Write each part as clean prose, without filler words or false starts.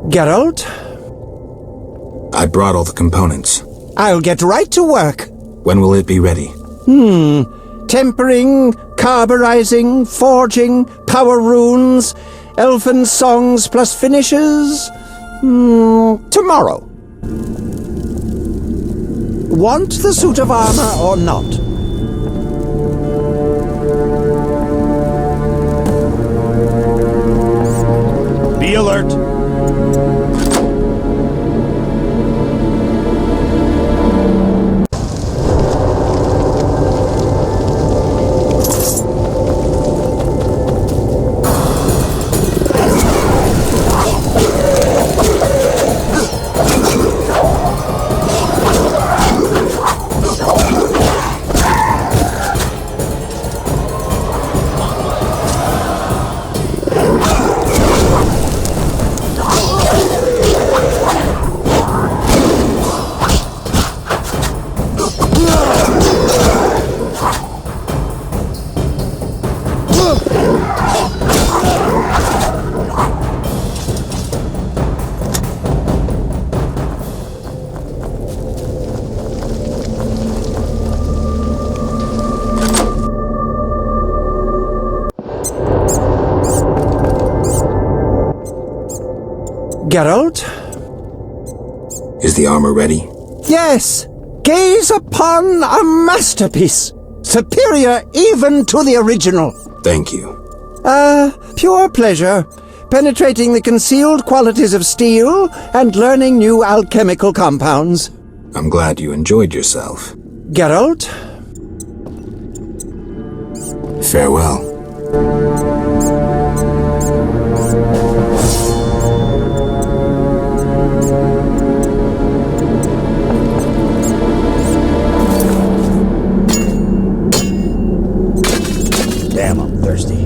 Geralt? I brought all the components. I'll get right to work. When will it be ready? Tempering, carburizing, forging, power runes, elfin songs plus finishes. Tomorrow. Want the suit of armor or not? Be alert. Geralt? Is the armor ready? Yes! Gaze upon a masterpiece! Superior even to the original! Thank you. Pure pleasure. Penetrating the concealed qualities of steel and learning new alchemical compounds. I'm glad you enjoyed yourself. Geralt? Farewell. Damn, I'm thirsty.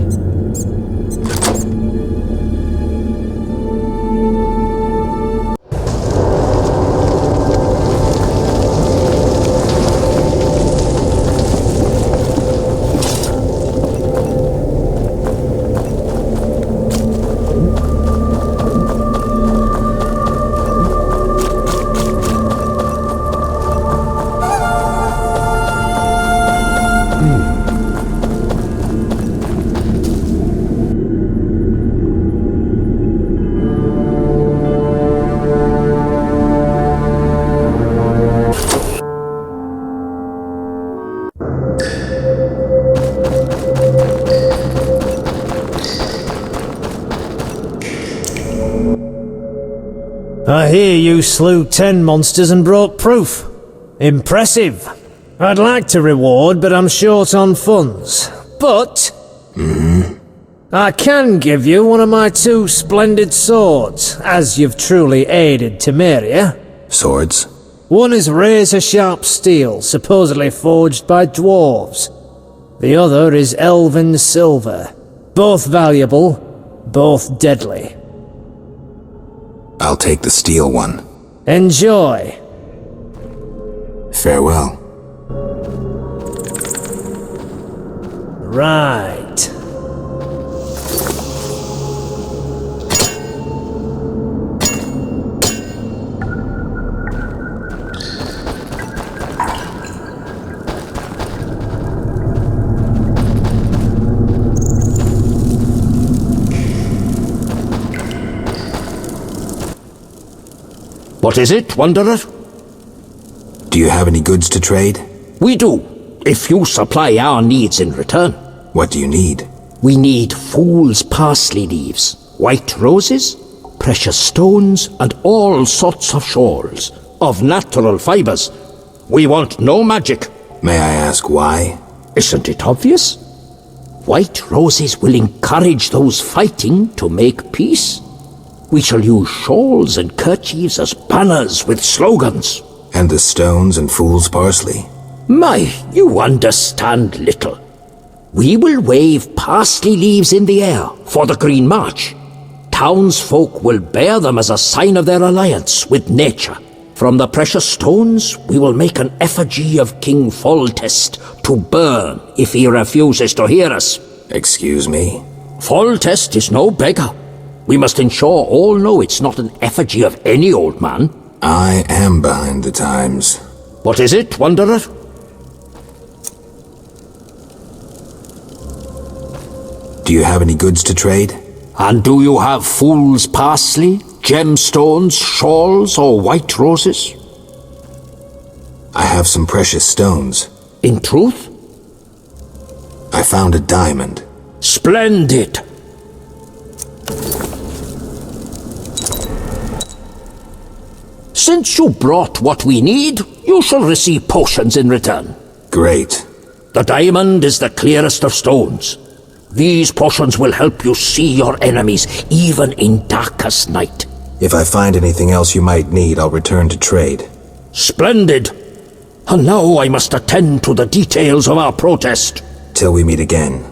I hear you slew 10 monsters and broke proof. Impressive. I'd like to reward, but I'm short on funds. But I can give you one of my 2 splendid swords, as you've truly aided Temeria. Swords? One is razor-sharp steel, supposedly forged by dwarves. The other is elven silver. Both valuable, both deadly. I'll take the steel one. Enjoy. Farewell. Right. What is it, Wanderer? Do you have any goods to trade? We do, if you supply our needs in return. What do you need? We need fool's parsley leaves, white roses, precious stones, and all sorts of shawls, of natural fibers. We want no magic. May I ask why? Isn't it obvious? White roses will encourage those fighting to make peace. We shall use shawls and kerchiefs as banners with slogans. And the stones and fool's parsley? My, you understand little. We will wave parsley leaves in the air for the Green March. Townsfolk will bear them as a sign of their alliance with nature. From the precious stones, we will make an effigy of King Foltest to burn if he refuses to hear us. Excuse me? Foltest is no beggar. We must ensure all know it's not an effigy of any old man. I am behind the times. What is it, Wanderer? Do you have any goods to trade? And do you have fool's parsley, gemstones, shawls, or white roses? I have some precious stones. In truth? I found a diamond. Splendid! Since you brought what we need, you shall receive potions in return. Great. The diamond is the clearest of stones. These potions will help you see your enemies, even in darkest night. If I find anything else you might need, I'll return to trade. Splendid! And now I must attend to the details of our protest. Till we meet again.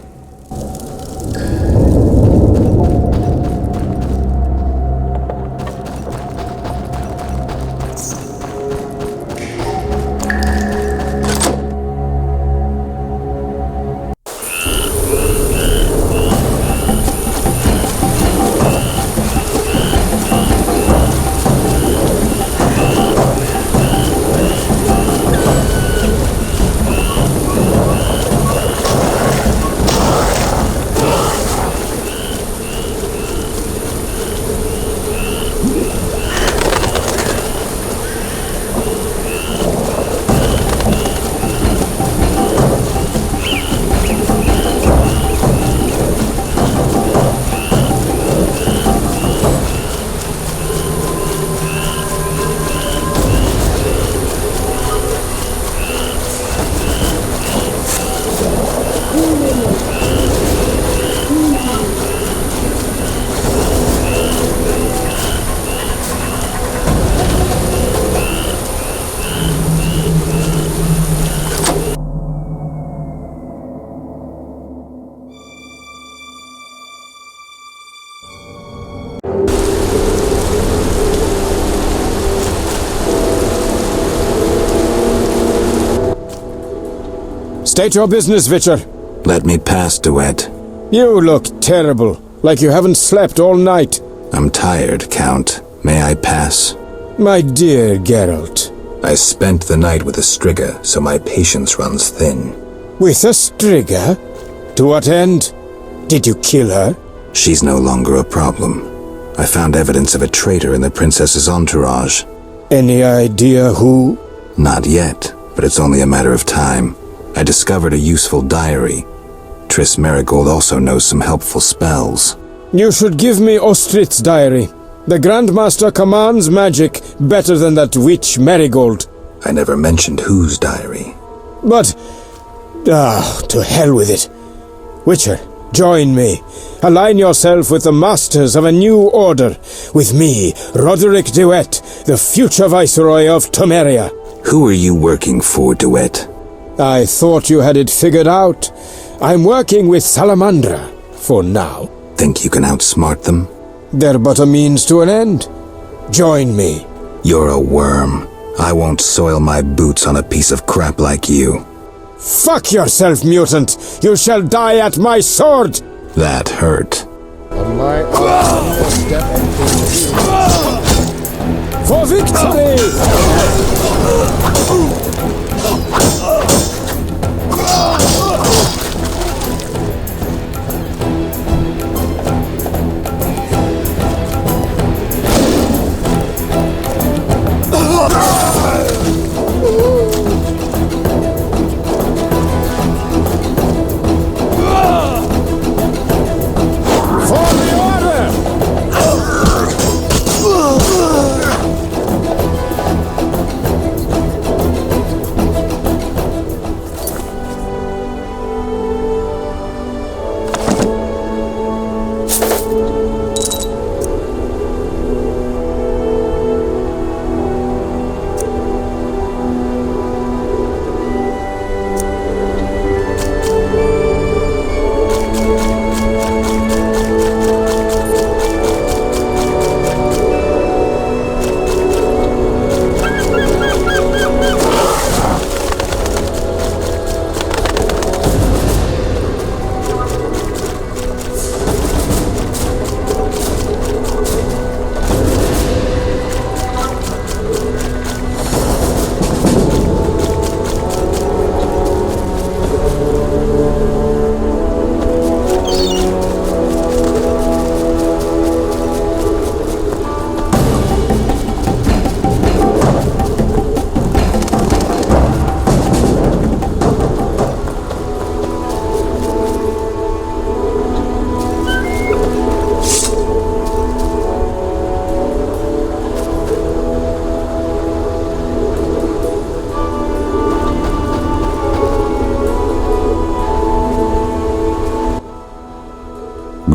State your business, Witcher. Let me pass, De Wett. You look terrible, like you haven't slept all night. I'm tired, Count. May I pass? My dear Geralt. I spent the night with a Striga, so my patience runs thin. With a Striga? To what end? Did you kill her? She's no longer a problem. I found evidence of a traitor in the princess's entourage. Any idea who? Not yet, but it's only a matter of time. I discovered a useful diary. Triss Merigold also knows some helpful spells. You should give me Ostrit's diary. The Grandmaster commands magic better than that witch Merigold. I never mentioned whose diary. But... to hell with it. Witcher, join me. Align yourself with the masters of a new order. With me, Roderick De Wett, the future Viceroy of Temeria. Who are you working for, De Wett? I thought you had it figured out. I'm working with Salamandra, for now. Think you can outsmart them? They're but a means to an end. Join me. You're a worm. I won't soil my boots on a piece of crap like you. Fuck yourself, mutant! You shall die at my sword! That hurt. For victory!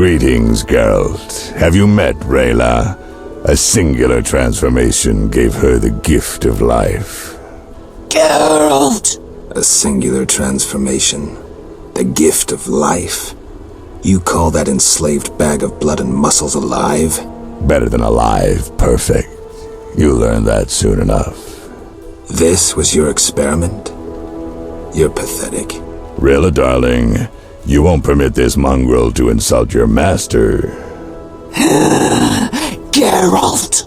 Greetings, Geralt. Have you met Rayla? A singular transformation gave her the gift of life. Geralt! A singular transformation. The gift of life. You call that enslaved bag of blood and muscles alive? Better than alive, perfect. You'll learn that soon enough. This was your experiment? You're pathetic. Rayla, darling, you won't permit this mongrel to insult your master. Geralt!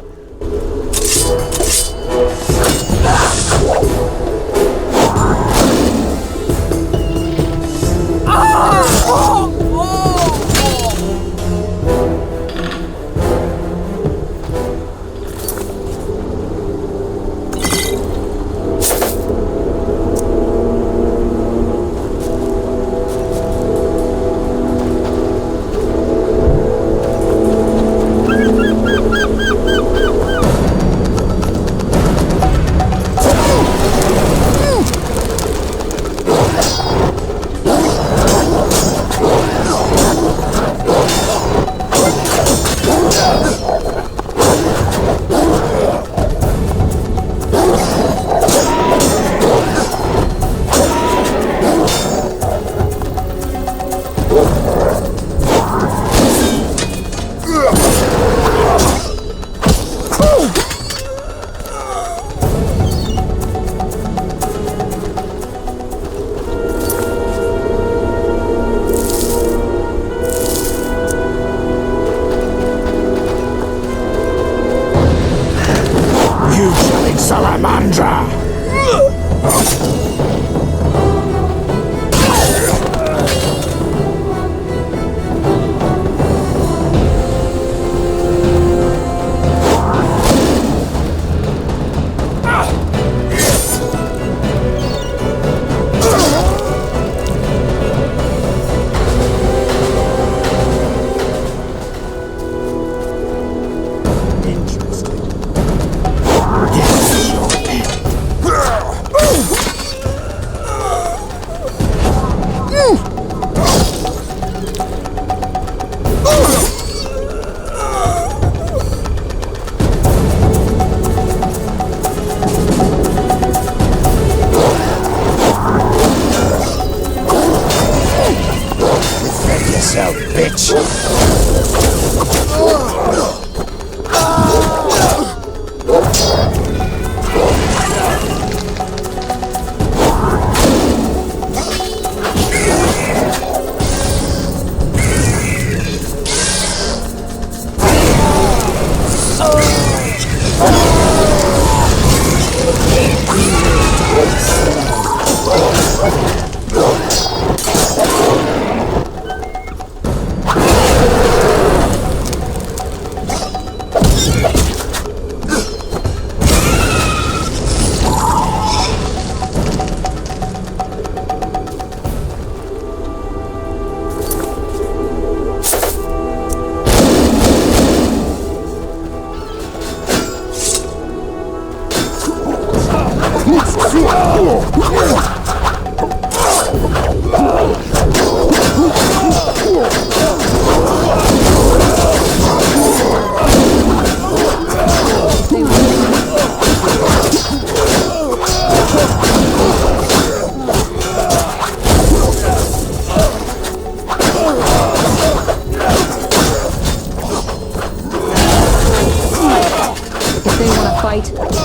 Salamandra!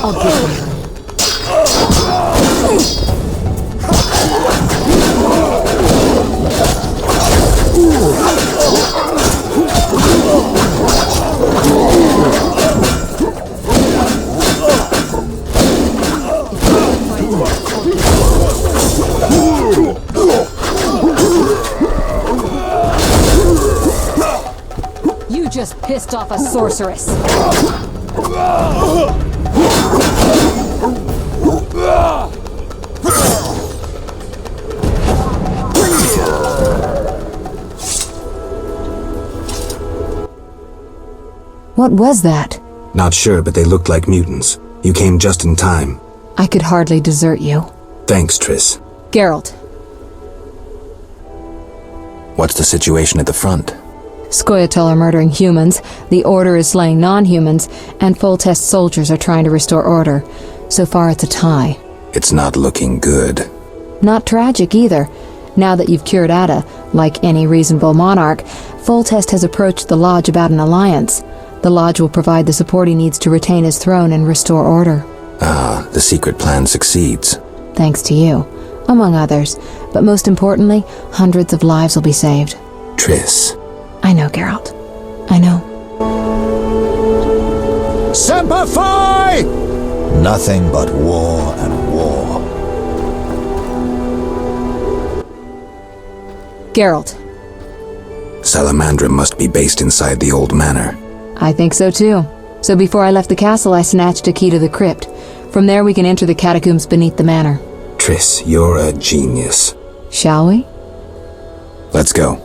I'll give them. You just pissed off a sorceress. What was that? Not sure, but they looked like mutants. You came just in time. I could hardly desert you. Thanks, Triss. Geralt. What's the situation at the front? Scoia'tael are murdering humans, the Order is slaying non-humans, and full-test soldiers are trying to restore order. So far it's a tie. It's not looking good. Not tragic either. Now that you've cured Ada, like any reasonable monarch, Full-Test has approached the Lodge about an alliance. The Lodge will provide the support he needs to retain his throne and restore order. Ah, the secret plan succeeds. Thanks to you, among others. But most importantly, hundreds of lives will be saved. Triss. I know, Geralt. I know. Semper Fi! Nothing but war and war. Geralt. Salamandra must be based inside the Old Manor. I think so too. So before I left the castle, I snatched a key to the crypt. From there we can enter the catacombs beneath the manor. Triss, you're a genius. Shall we? Let's go.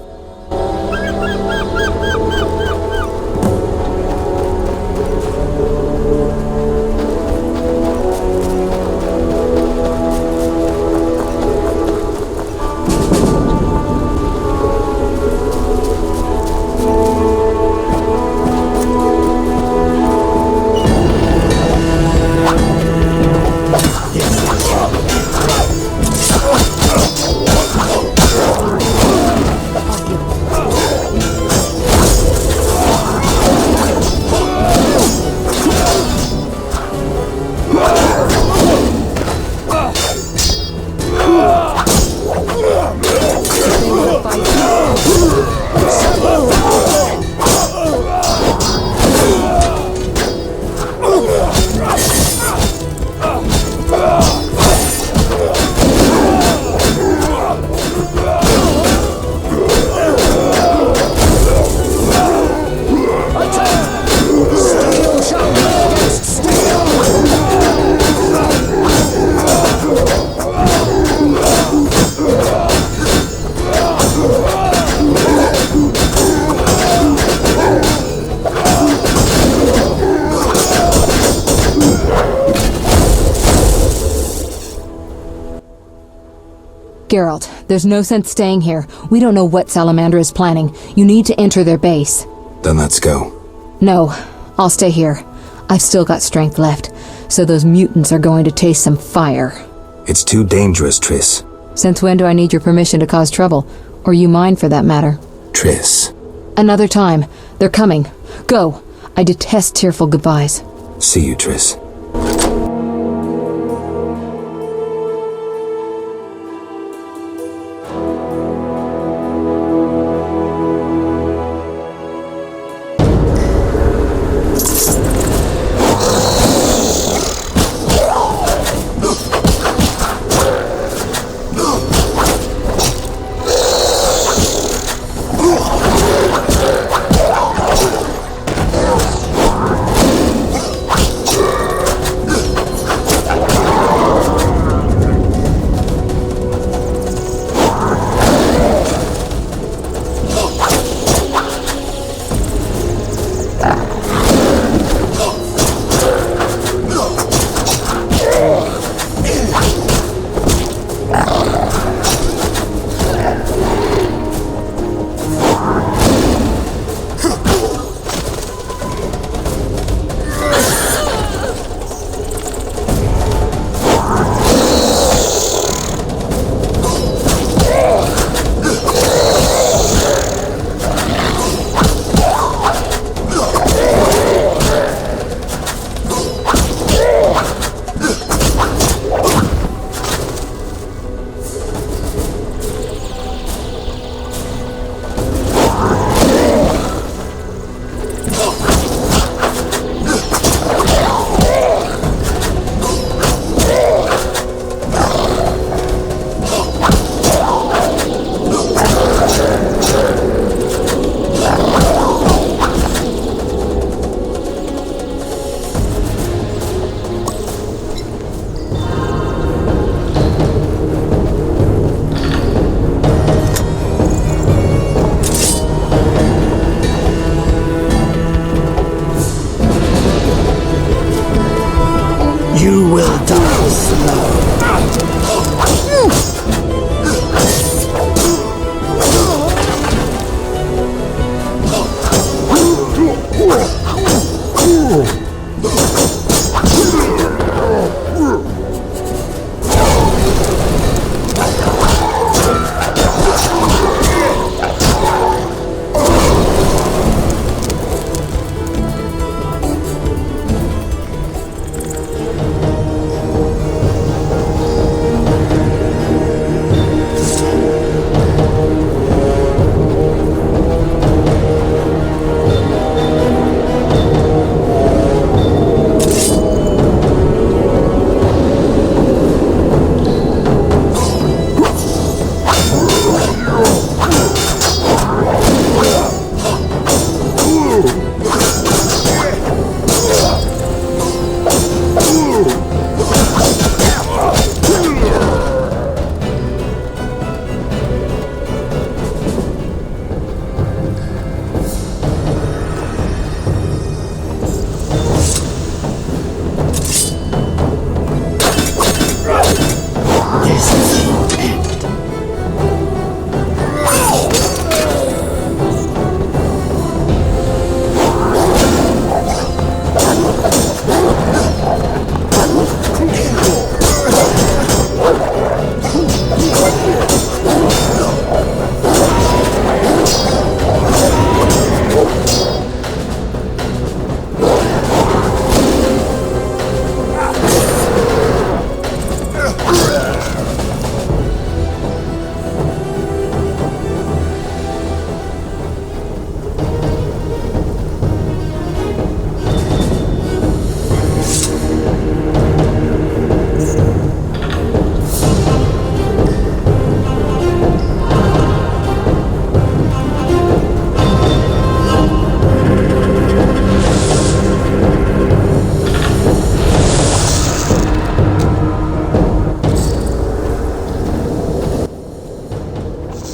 Geralt, there's no sense staying here. We don't know what Salamandra is planning. You need to enter their base. Then let's go. No, I'll stay here. I've still got strength left, so those mutants are going to taste some fire. It's too dangerous, Triss. Since when do I need your permission to cause trouble? Or you mine, for that matter? Triss. Another time. They're coming. Go. I detest tearful goodbyes. See you, Triss. You will die slow.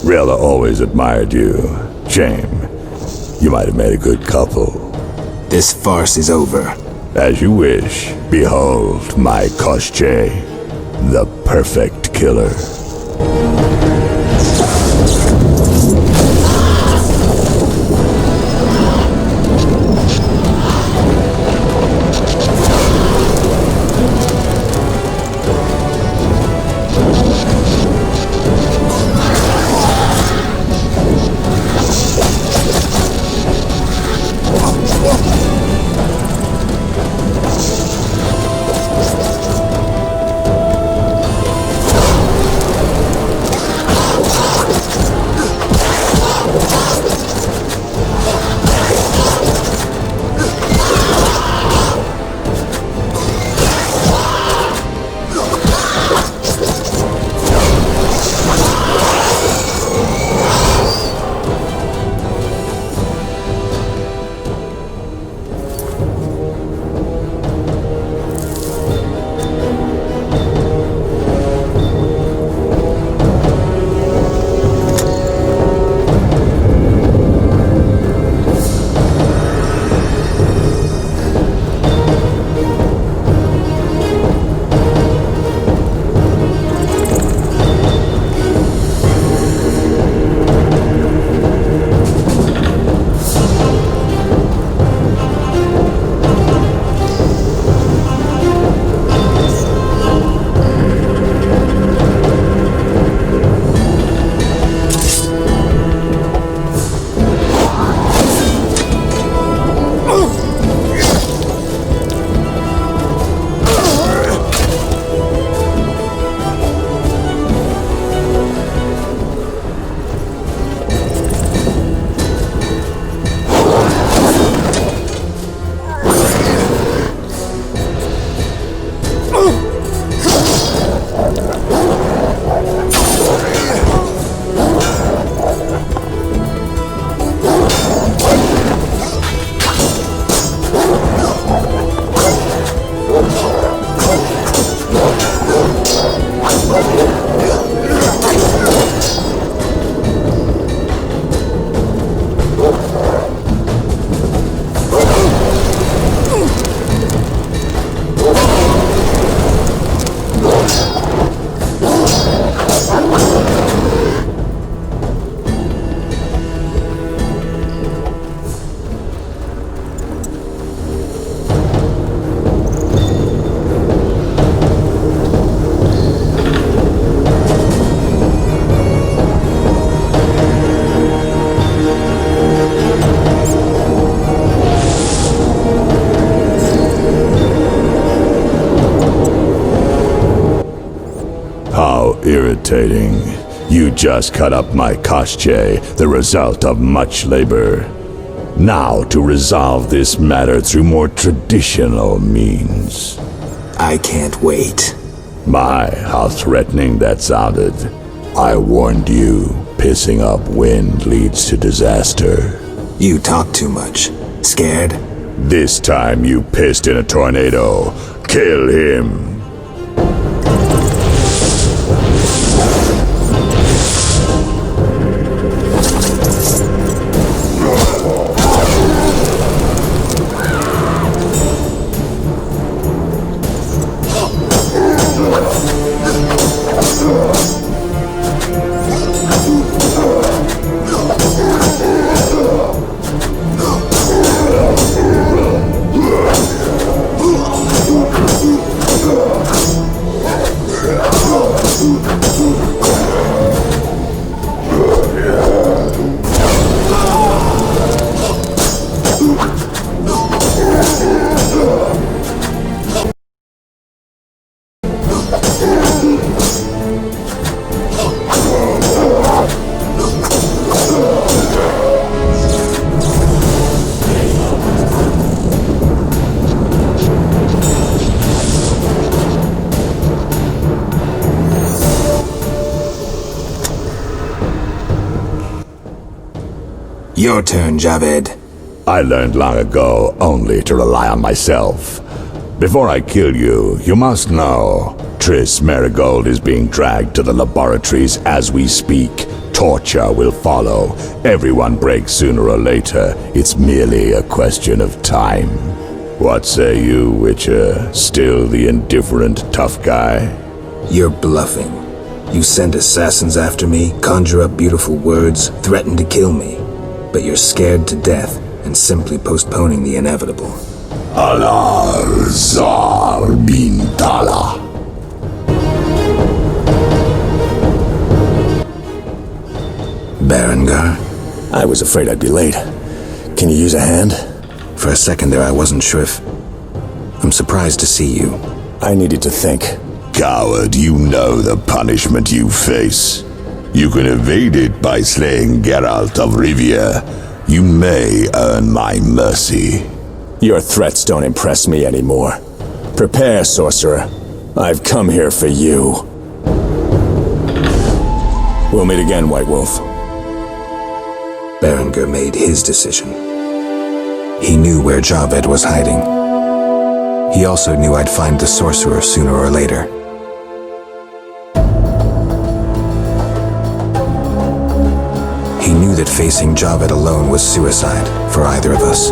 Rayla always admired you. Shame. You might have made a good couple. This farce is over. As you wish. Behold my Koschei, the perfect killer. Irritating. You just cut up my Koschei, the result of much labor. Now to resolve this matter through more traditional means. I can't wait. My, how threatening that sounded. I warned you, pissing up wind leads to disaster. You talk too much. Scared? This time you pissed in a tornado. Kill him. Your turn, Javed. I learned long ago only to rely on myself. Before I kill you, you must know, Triss Marigold is being dragged to the laboratories as we speak, Torture will follow. Everyone breaks sooner or later. It's merely a question of time. What say you, Witcher? Still the indifferent tough guy? You're bluffing. You send assassins after me, conjure up beautiful words, threaten to kill me. But you're scared to death and simply postponing the inevitable. Al-Azar bin Tala. Berengar? I was afraid I'd be late. Can you use a hand? For a second there I wasn't sure if... I'm surprised to see you. I needed to think. Coward, you know the punishment you face. You can evade it by slaying Geralt of Rivia. You may earn my mercy. Your threats don't impress me anymore. Prepare, sorcerer. I've come here for you. We'll meet again, White Wolf. Berengar made his decision. He knew where Javed was hiding. He also knew I'd find the sorcerer sooner or later. He knew that facing Javed alone was suicide for either of us.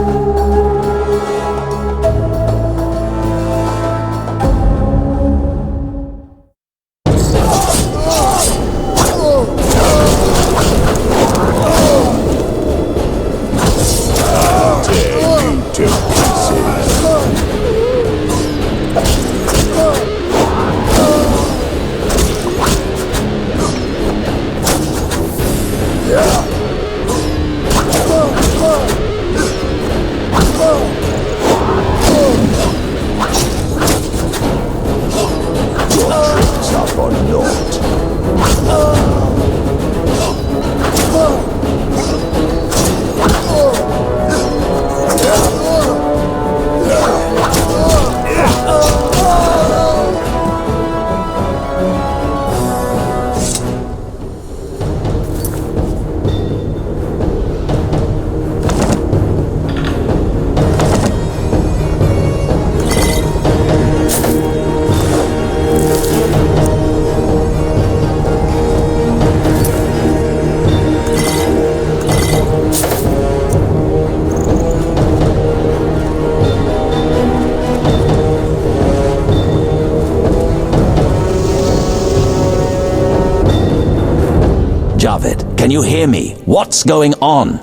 Javed, can you hear me? What's going on?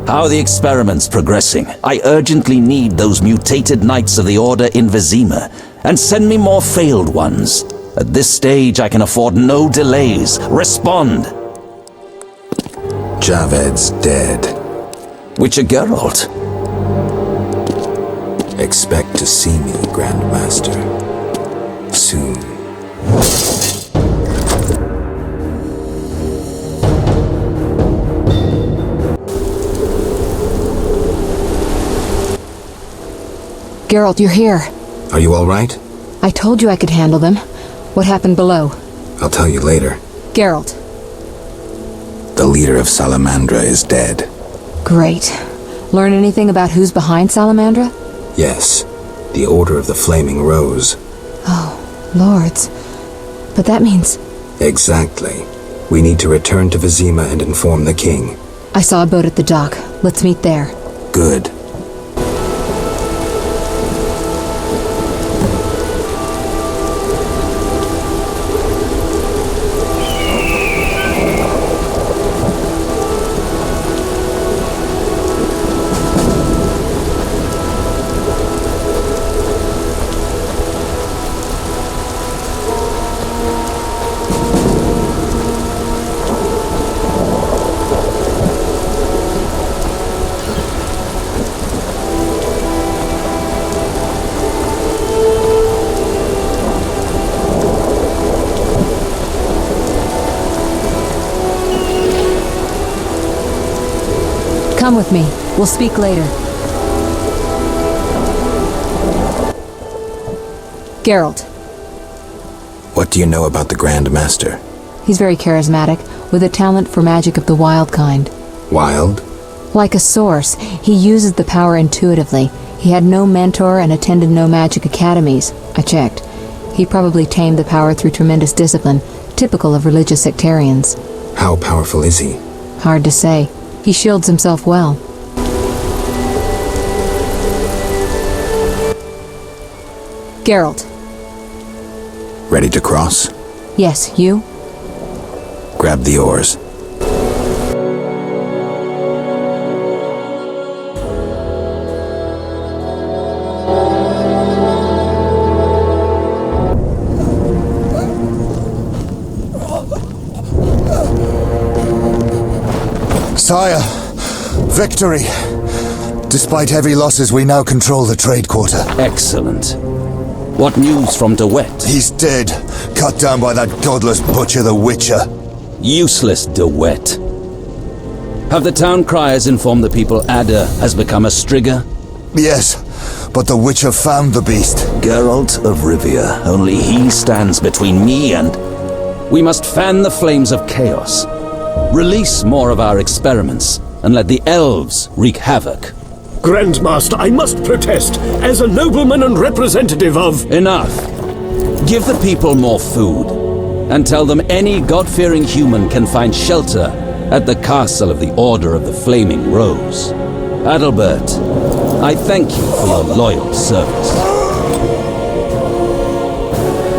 How are the experiments progressing? I urgently need those mutated Knights of the Order in Vizima, and send me more failed ones. At this stage, I can afford no delays. Respond! Javed's dead. Witcher Geralt? Expect to see me, Grandmaster. Soon. Geralt, you're here. Are you all right? I told you I could handle them. What happened below? I'll tell you later. Geralt. The leader of Salamandra is dead. Great. Learn anything about who's behind Salamandra? Yes. The Order of the Flaming Rose. Oh, lords. But that means... Exactly. We need to return to Vizima and inform the king. I saw a boat at the dock. Let's meet there. Good. Come with me. We'll speak later. Geralt. What do you know about the Grand Master? He's very charismatic, with a talent for magic of the wild kind. Wild? Like a source, he uses the power intuitively. He had no mentor and attended no magic academies. I checked. He probably tamed the power through tremendous discipline, typical of religious sectarians. How powerful is he? Hard to say. He shields himself well. Geralt. Ready to cross? Yes, you? Grab the oars. Sire, victory! Despite heavy losses, we now control the trade quarter. Excellent. What news from De Wett? He's dead, cut down by that godless butcher, the Witcher. Useless De Wett. Have the town criers informed the people Ada has become a Strigger? Yes, but the Witcher found the beast. Geralt of Rivia. Only he stands between me and... We must fan the flames of chaos. Release more of our experiments, and let the elves wreak havoc. Grandmaster, I must protest, as a nobleman and representative of... Enough. Give the people more food, and tell them any God-fearing human can find shelter at the castle of the Order of the Flaming Rose. Adalbert, I thank you for your loyal service.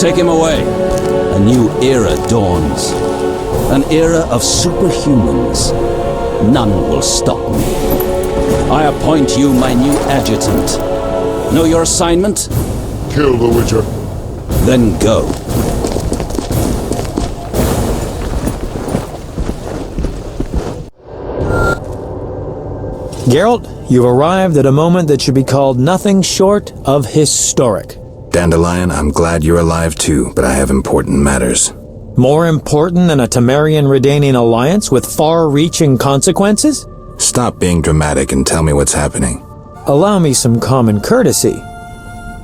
Take him away. A new era dawns. An era of superhumans. None will stop me. I appoint you my new adjutant. Know your assignment? Kill the Witcher. Then go. Geralt, you've arrived at a moment that should be called nothing short of historic. Dandelion, I'm glad you're alive too, but I have important matters. More important than a Temerian-Redanian alliance with far-reaching consequences? Stop being dramatic and tell me what's happening. Allow me some common courtesy.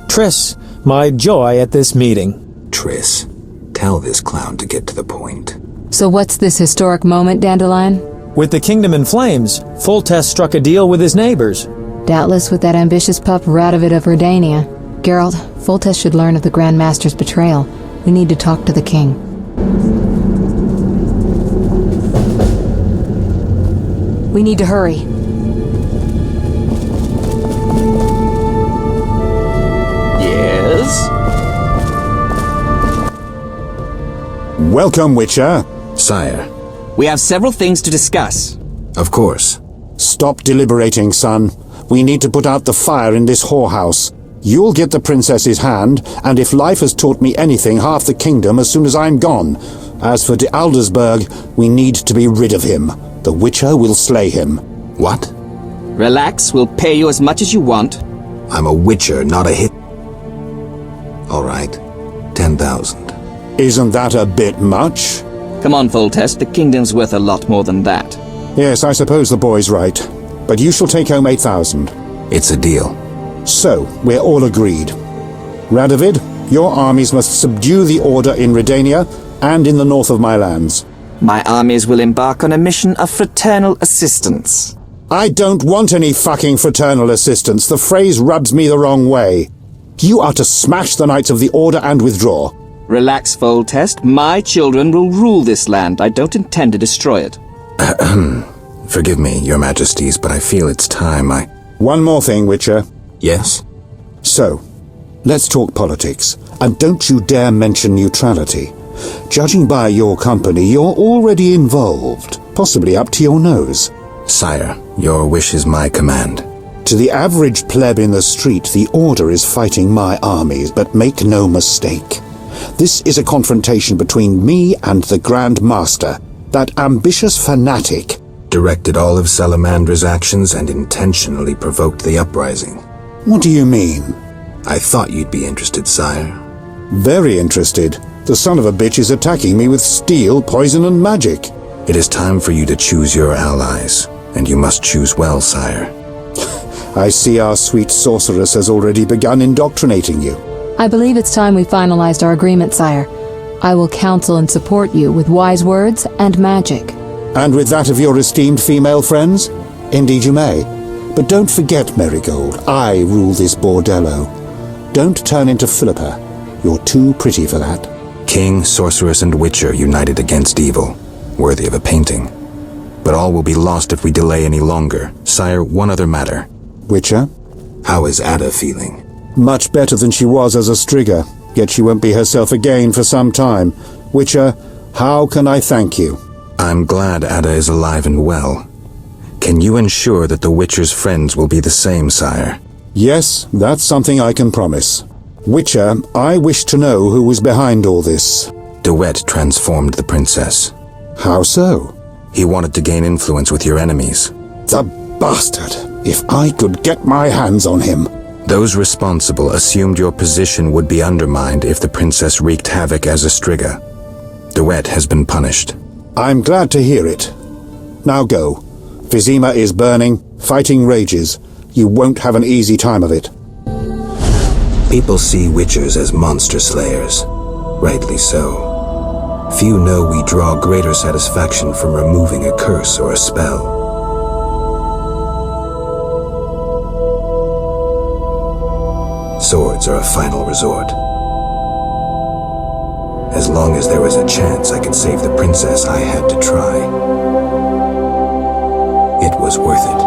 Triss, my joy at this meeting. Triss, tell this clown to get to the point. So what's this historic moment, Dandelion? With the kingdom in flames, Foltest struck a deal with his neighbors. Doubtless with that ambitious pup Radovid of Redania. Geralt, Foltest should learn of the Grand Master's betrayal. We need to talk to the king. We need to hurry. Yes? Welcome, Witcher. Sire. We have several things to discuss. Of course. Stop deliberating, son. We need to put out the fire in this whorehouse. You'll get the princess's hand, and if life has taught me anything, half the kingdom as soon as I'm gone. As for De Aldersberg, we need to be rid of him. The Witcher will slay him. What? Relax, we'll pay you as much as you want. I'm a Witcher, not a hit. All right, 10,000. Isn't that a bit much? Come on, Foltest, the kingdom's worth a lot more than that. Yes, I suppose the boy's right. But you shall take home 8,000. It's a deal. So, we're all agreed. Radovid, your armies must subdue the Order in Redania and in the north of my lands. My armies will embark on a mission of fraternal assistance. I don't want any fucking fraternal assistance. The phrase rubs me the wrong way. You are to smash the Knights of the Order and withdraw. Relax, Foltest. My children will rule this land. I don't intend to destroy it. Forgive me, your majesties, but I feel it's time One more thing, Witcher. Yes? So, let's talk politics. And don't you dare mention neutrality. Judging by your company, you're already involved. Possibly up to your nose. Sire, your wish is my command. To the average pleb in the street, the Order is fighting my armies, but make no mistake. This is a confrontation between me and the Grand Master, that ambitious fanatic. Directed all of Salamandra's actions and intentionally provoked the uprising. What do you mean? I thought you'd be interested, sire. Very interested. The son of a bitch is attacking me with steel, poison, and magic. It is time for you to choose your allies, and you must choose well, sire. I see our sweet sorceress has already begun indoctrinating you. I believe it's time we finalized our agreement, sire. I will counsel and support you with wise words and magic. And with that of your esteemed female friends? Indeed you may. But don't forget, Marigold, I rule this bordello. Don't turn into Philippa. You're too pretty for that. King, sorceress, and witcher united against evil. worthy of a painting. But all will be lost if we delay any longer. Sire, one other matter. Witcher? How is Ada feeling? Much better than she was as a Striga, yet she won't be herself again for some time. Witcher, how can I thank you? I'm glad Ada is alive and well. Can you ensure that the Witcher's friends will be the same, sire? Yes, that's something I can promise. Witcher, I wish to know who was behind all this. De Wett transformed the princess. How so? He wanted to gain influence with your enemies. The bastard! If I could get my hands on him. Those responsible assumed your position would be undermined if the princess wreaked havoc as a Striga. De Wett has been punished. I'm glad to hear it. Now go. Vizima is burning, fighting rages. You won't have an easy time of it. People see Witchers as monster slayers. Rightly so. Few know we draw greater satisfaction from removing a curse or a spell. Swords are a final resort. As long as there was a chance I could save the princess, I had to try. It was worth it.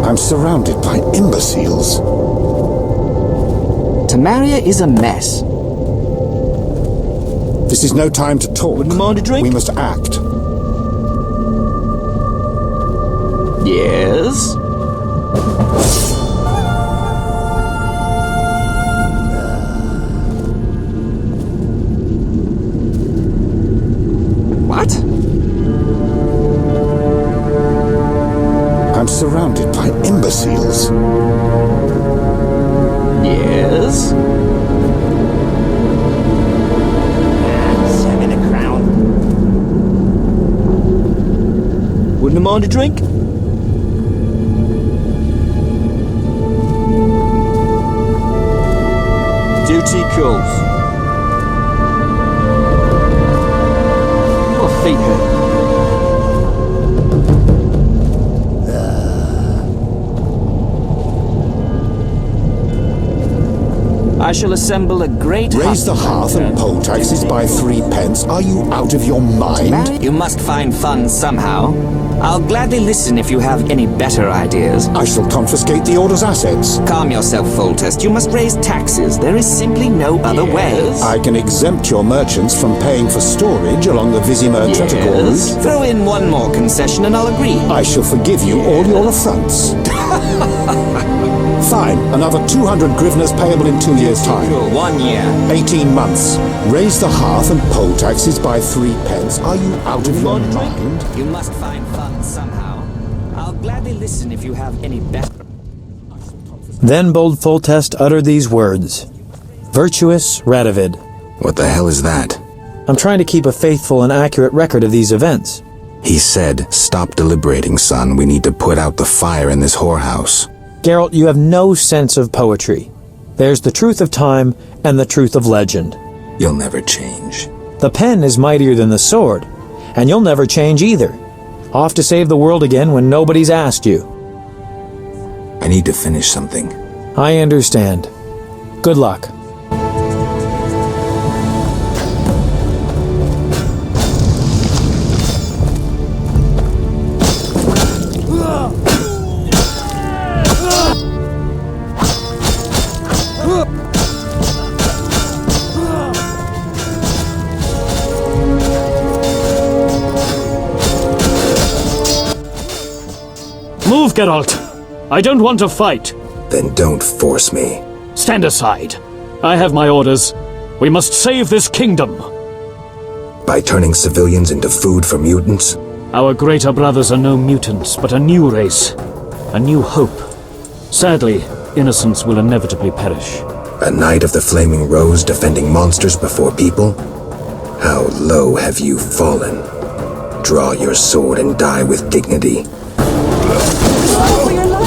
I'm surrounded by imbeciles. Temeria is a mess. This is no time to talk. Wouldn't mind a drink? We must act. Yes? What? I'm surrounded by imbeciles. Yes? Serve me the crown. Wouldn't mind a drink? Duty calls. Your feet hurt. I shall assemble a great Raise the hearth and poll taxes by 3 pence. Are you out of your mind? You must find funds somehow. I'll gladly listen if you have any better ideas. I shall confiscate the Order's assets. Calm yourself, Foltest. You must raise taxes. There is simply no other way. I can exempt your merchants from paying for storage along the Vizima Treacherous route. Throw in one more concession and I'll agree. I shall forgive you all your affronts. Fine, another 200 grivnas payable in 2 years' time. 1 year. 18 months. Raise the hearth and poll taxes by 3 pence. Are you out of your mind? You must find funds somehow. I'll gladly listen if you have any better. Then bold Foltest uttered these words. Virtuous Radovid. What the hell is that? I'm trying to keep a faithful and accurate record of these events. He said, "Stop deliberating, son. We need to put out the fire in this whorehouse." Geralt, you have no sense of poetry. There's the truth of time and the truth of legend. You'll never change. The pen is mightier than the sword, and you'll never change either. Off to save the world again when nobody's asked you. I need to finish something. I understand. Good luck. Move, Geralt! I don't want to fight! Then don't force me. Stand aside. I have my orders. We must save this kingdom. By turning civilians into food for mutants? Our greater brothers are no mutants, but a new race. A new hope. Sadly, innocents will inevitably perish. A knight of the Flaming Rose defending monsters before people? How low have you fallen? Draw your sword and die with dignity. For your life!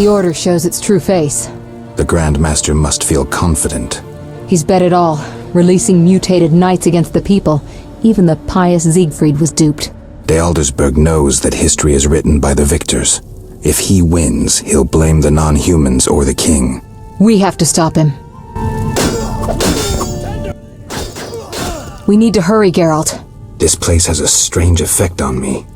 The Order shows its true face. The Grand Master must feel confident. He's bet it all, releasing mutated knights against the people. Even the pious Siegfried was duped. De Aldersberg knows that history is written by the victors. If he wins, he'll blame the non-humans or the king. We have to stop him. We need to hurry, Geralt. This place has a strange effect on me.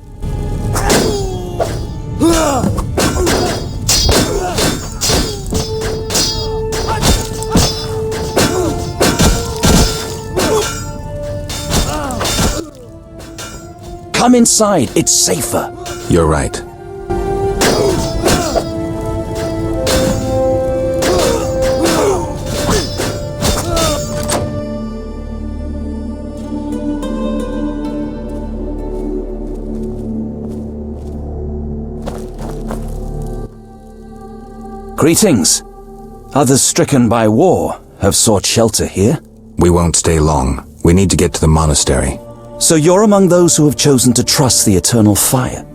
Come inside, it's safer. You're right. Greetings. Others stricken by war have sought shelter here. We won't stay long. We need to get to the monastery. So you're among those who have chosen to trust the eternal fire.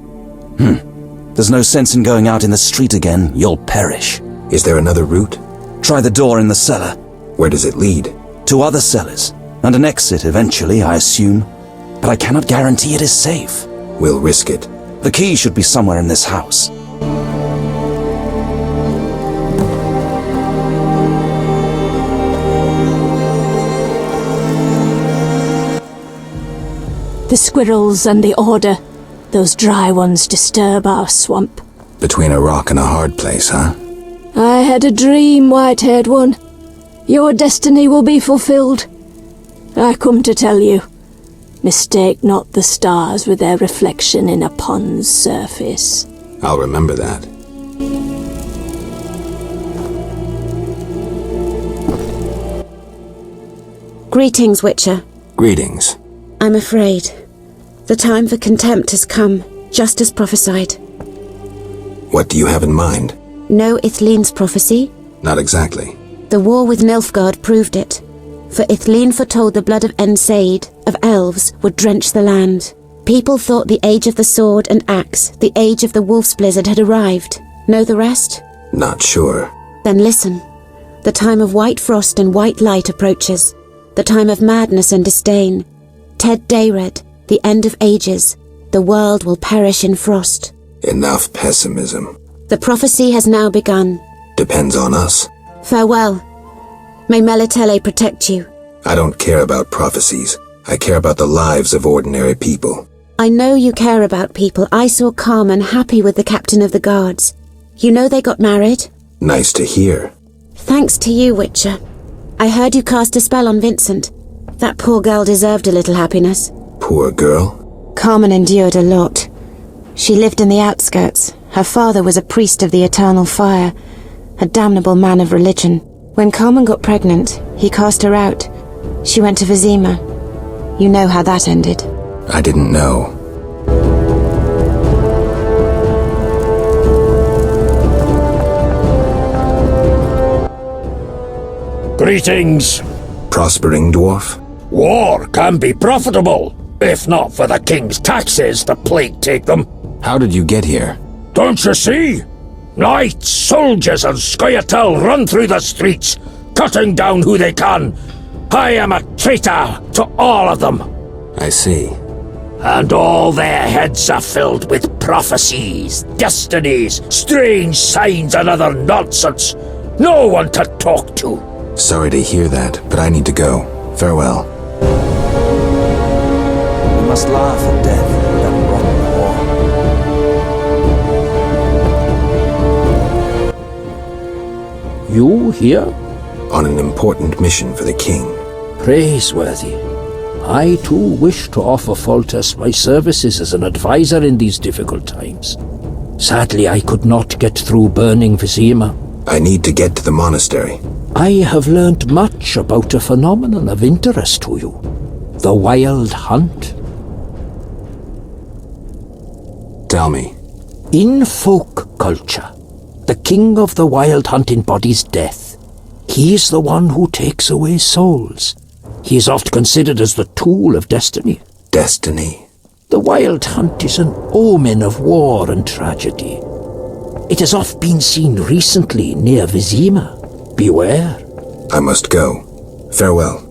There's no sense in going out in the street again. You'll perish. Is there another route? Try the door in the cellar. Where does it lead? To other cellars, and an exit eventually, I assume. But I cannot guarantee it is safe. We'll risk it. The key should be somewhere in this house. The squirrels and the Order. Those dry ones disturb our swamp. Between a rock and a hard place, huh? I had a dream, white-haired one. Your destiny will be fulfilled. I come to tell you. Mistake not the stars with their reflection in a pond's surface. I'll remember that. Greetings, Witcher. Greetings. I'm afraid. The time for contempt has come, just as prophesied. What do you have in mind? Know Ithlinne's prophecy? Not exactly. The war with Nilfgaard proved it. For Ithlinne foretold the blood of Ensaid, of elves, would drench the land. People thought the age of the sword and axe, the age of the wolf's blizzard had arrived. Know the rest? Not sure. Then listen. The time of white frost and white light approaches. The time of madness and disdain. Ted Dayred, the end of ages. The world will perish in frost. Enough pessimism. The prophecy has now begun. Depends on us. Farewell. May Melitele protect you. I don't care about prophecies. I care about the lives of ordinary people. I know you care about people. I saw Carmen happy with the captain of the guards. You know they got married? Nice to hear. Thanks to you, Witcher. I heard you cast a spell on Vincent. That poor girl deserved a little happiness. Poor girl? Carmen endured a lot. She lived in the outskirts. Her father was a priest of the eternal fire, a damnable man of religion. When Carmen got pregnant, he cast her out. She went to Vizima. You know how that ended. I didn't know. Greetings. Prospering dwarf? War can be profitable, if not for the king's taxes, the plague take them. How did you get here? Don't you see? Knights, soldiers and Scoia'tael run through the streets, cutting down who they can. I am a traitor to all of them. I see. And all their heads are filled with prophecies, destinies, strange signs and other nonsense. No one to talk to. Sorry to hear that, but I need to go. Farewell. We must laugh at death and run war. You here? On an important mission for the king. Praiseworthy. I too wish to offer Foltest my services as an advisor in these difficult times. Sadly, I could not get through burning Vizima. I need to get to the monastery. I have learned much about a phenomenon of interest to you. The Wild Hunt. Tell me. In folk culture, the king of the Wild Hunt embodies death. He is the one who takes away souls. He is oft considered as the tool of destiny. Destiny? The Wild Hunt is an omen of war and tragedy. It has oft been seen recently near Vizima. Beware. I must go. Farewell.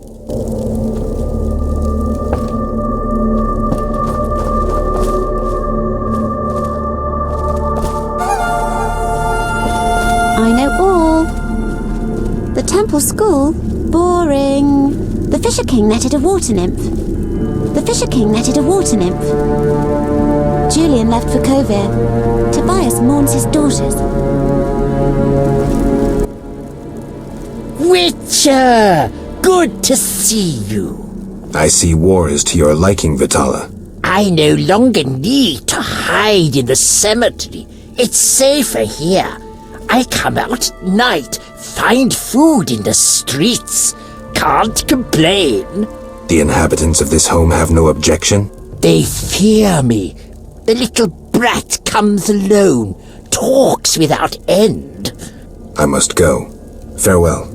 I know all. The temple school? Boring. The Fisher King netted a water nymph. The Fisher King netted a water nymph. Julian left for Kovir. Tobias mourns his daughters. Witcher! Good to see you. I see war is to your liking, Vitala. I no longer need to hide in the cemetery. It's safer here. I come out at night, find food in the streets. Can't complain. The inhabitants of this home have no objection? They fear me. The little brat comes alone, talks without end. I must go. Farewell.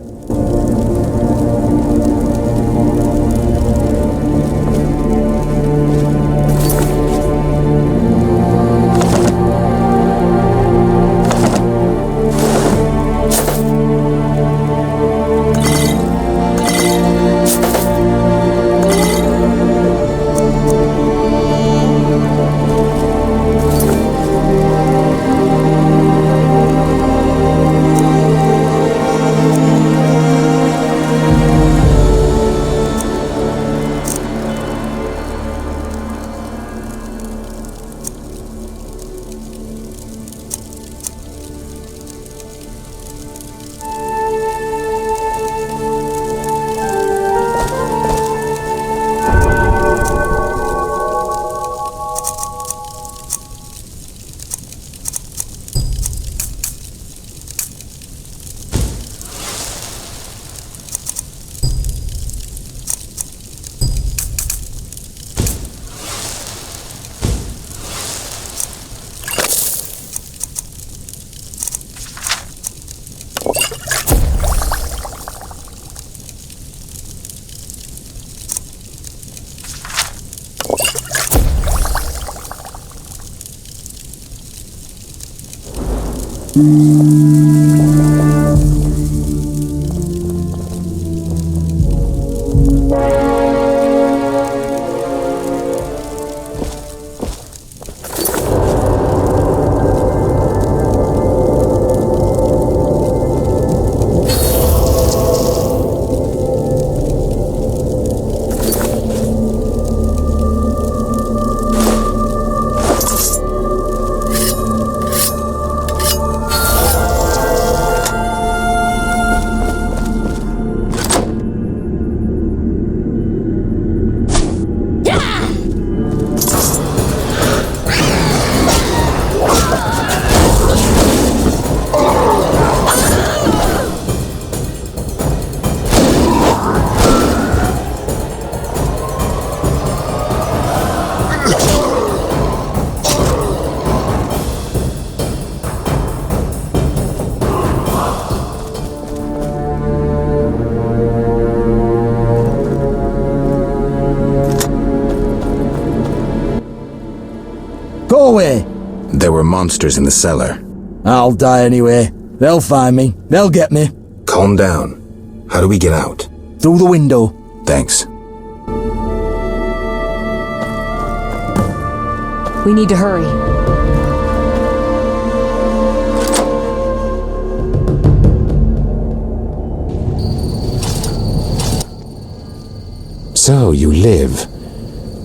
Go away! There were monsters in the cellar. I'll die anyway. They'll find me. They'll get me. Calm down. How do we get out? Through the window. Thanks. We need to hurry. So you live.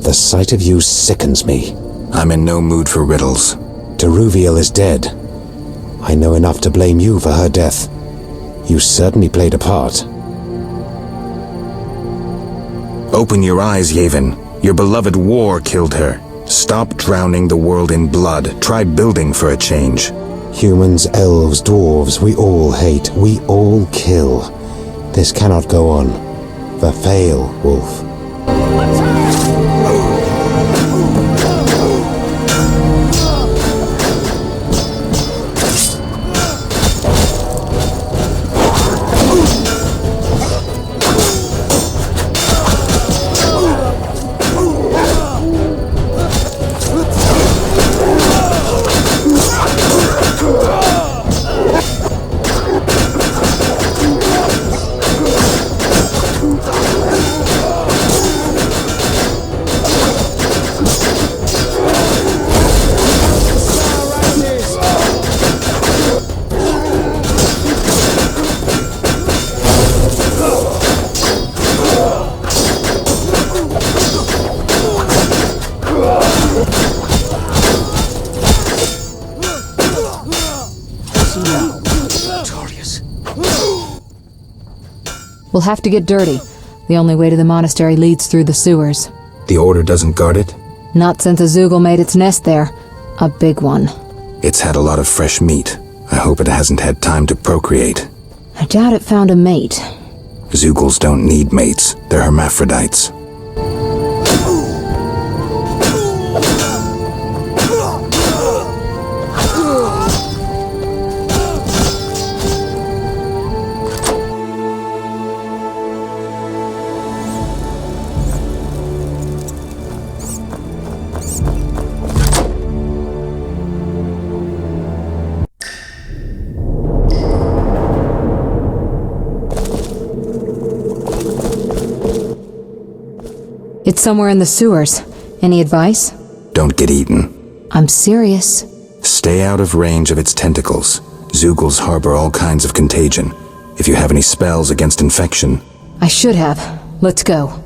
The sight of you sickens me. I'm in no mood for riddles. Deruviel is dead. I know enough to blame you for her death. You certainly played a part. Open your eyes, Yavin. Your beloved war killed her. Stop drowning the world in blood. Try building for a change. Humans, elves, dwarves, we all hate. We all kill. This cannot go on. Verfail, Wolf. We'll have to get dirty. The only way to the monastery leads through the sewers. The Order doesn't guard it? Not since a Zeugl made its nest there. A big one. It's had a lot of fresh meat. I hope it hasn't had time to procreate. I doubt it found a mate. Zeugls don't need mates. They're hermaphrodites. It's somewhere in the sewers. Any advice? Don't get eaten. I'm serious. Stay out of range of its tentacles. Zeugls harbor all kinds of contagion. If you have any spells against infection... I should have. Let's go.